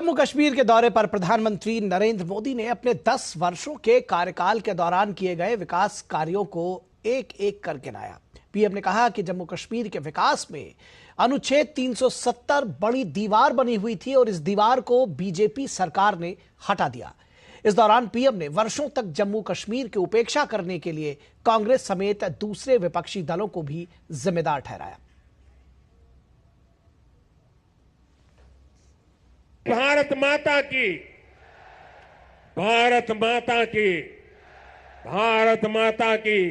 जम्मू कश्मीर के दौरे पर प्रधानमंत्री नरेंद्र मोदी ने अपने 10 वर्षों के कार्यकाल के दौरान किए गए विकास कार्यों को एक एक कर गिनाया। पीएम ने कहा कि जम्मू कश्मीर के विकास में अनुच्छेद 370 बड़ी दीवार बनी हुई थी और इस दीवार को बीजेपी सरकार ने हटा दिया। इस दौरान पीएम ने वर्षों तक जम्मू कश्मीर की उपेक्षा करने के लिए कांग्रेस समेत दूसरे विपक्षी दलों को भी जिम्मेदार ठहराया। भारत माता की, भारत माता की, भारत माता की।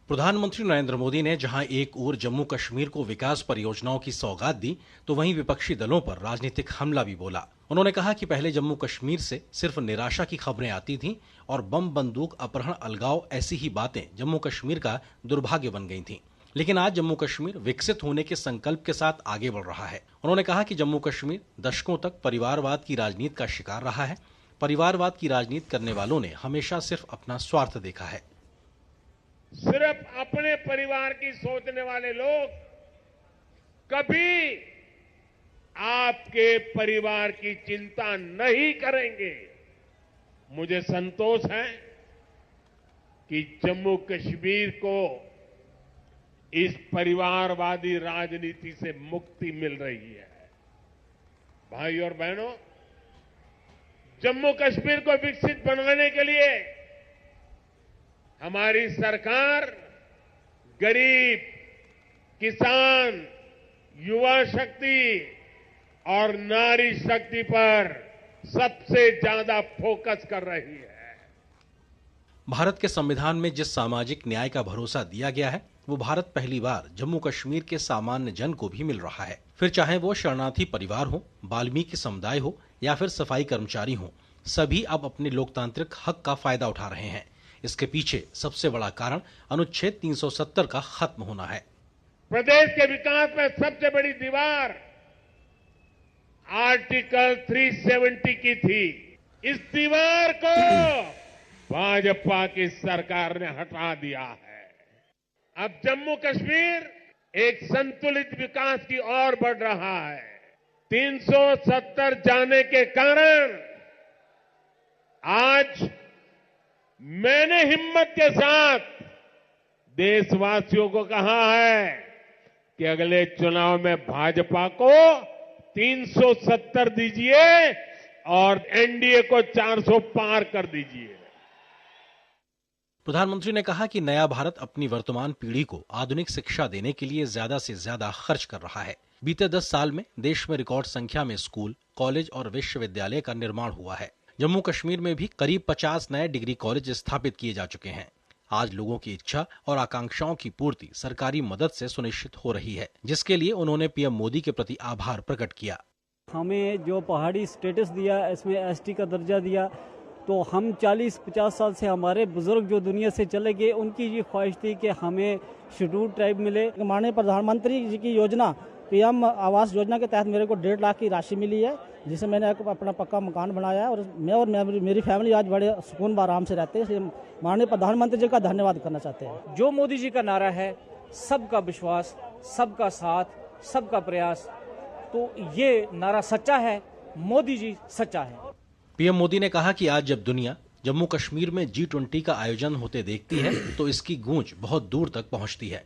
प्रधानमंत्री नरेंद्र मोदी ने जहां एक ओर जम्मू कश्मीर को विकास परियोजनाओं की सौगात दी, तो वहीं विपक्षी दलों पर राजनीतिक हमला भी बोला। उन्होंने कहा कि पहले जम्मू कश्मीर से सिर्फ निराशा की खबरें आती थीं और बम बंदूक अपहरण अलगाव ऐसी ही बातें जम्मू कश्मीर का दुर्भाग्य बन गई थीं। लेकिन आज जम्मू कश्मीर विकसित होने के संकल्प के साथ आगे बढ़ रहा है। उन्होंने कहा कि जम्मू कश्मीर दशकों तक परिवारवाद की राजनीति का शिकार रहा है। परिवारवाद की राजनीति करने वालों ने हमेशा सिर्फ अपना स्वार्थ देखा है। सिर्फ अपने परिवार की सोचने वाले लोग कभी आपके परिवार की चिंता नहीं करेंगे। मुझे संतोष है कि जम्मू कश्मीर को इस परिवारवादी राजनीति से मुक्ति मिल रही है। भाई और बहनों, जम्मू कश्मीर को विकसित बनाने के लिए हमारी सरकार गरीब, किसान, युवा शक्ति और नारी शक्ति पर सबसे ज्यादा फोकस कर रही है। भारत के संविधान में जिस सामाजिक न्याय का भरोसा दिया गया है, वो भारत पहली बार जम्मू कश्मीर के सामान्य जन को भी मिल रहा है। फिर चाहे वो शरणार्थी परिवार हो, वाल्मीकि समुदाय हो या फिर सफाई कर्मचारी हो, सभी अब अपने लोकतांत्रिक हक का फायदा उठा रहे हैं। इसके पीछे सबसे बड़ा कारण अनुच्छेद 370 का खत्म होना है। प्रदेश के विकास में सबसे बड़ी दीवार आर्टिकल 370 की थी। इस दीवार को भाजपा की सरकार ने हटा दिया है। अब जम्मू कश्मीर एक संतुलित विकास की ओर बढ़ रहा है। 370 जाने के कारण आज मैंने हिम्मत के साथ देशवासियों को कहा है कि अगले चुनाव में भाजपा को 370 दीजिए और एनडीए को 400 पार कर दीजिए। प्रधानमंत्री ने कहा कि नया भारत अपनी वर्तमान पीढ़ी को आधुनिक शिक्षा देने के लिए ज्यादा से ज्यादा खर्च कर रहा है। बीते 10 साल में देश में रिकॉर्ड संख्या में स्कूल, कॉलेज और विश्वविद्यालय का निर्माण हुआ है। जम्मू कश्मीर में भी करीब 50 नए डिग्री कॉलेज स्थापित किए जा चुके हैं। आज लोगों की इच्छा और आकांक्षाओं की पूर्ति सरकारी मदद से सुनिश्चित हो रही है, जिसके लिए उन्होंने पीएम मोदी के प्रति आभार प्रकट किया। हमें जो पहाड़ी स्टेटस दिया, इसमें एसटी का दर्जा दिया, तो हम 40-50 साल से हमारे बुजुर्ग जो दुनिया से चले गए, उनकी ये ख्वाहिश थी कि हमें शेड्यूल ट्राइब मिले। माननीय प्रधानमंत्री जी की योजना पीएम आवास योजना के तहत मेरे को 1.5 लाख की राशि मिली है, जिसे मैंने अपना पक्का मकान बनाया है और मैं मेरी फैमिली आज बड़े सुकून व आराम से रहते हैं। इसलिए माननीय प्रधानमंत्री जी का धन्यवाद करना चाहते हैं। जो मोदी जी का नारा है, सबका विश्वास, सबका साथ, सबका प्रयास, तो ये नारा सच्चा है, मोदी जी सच्चा है। पीएम मोदी ने कहा कि आज जब दुनिया जम्मू कश्मीर में G20 का आयोजन होते देखती है, तो इसकी गूंज बहुत दूर तक पहुंचती है।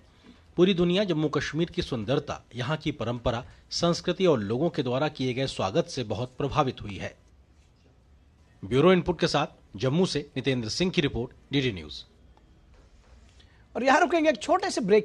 पूरी दुनिया जम्मू कश्मीर की सुंदरता, यहाँ की परंपरा, संस्कृति और लोगों के द्वारा किए गए स्वागत से बहुत प्रभावित हुई है। ब्यूरो इनपुट के साथ जम्मू से नितेंद्र सिंह की रिपोर्ट, डीडी न्यूज। और यहां रुकेंगे एक छोटे से ब्रेक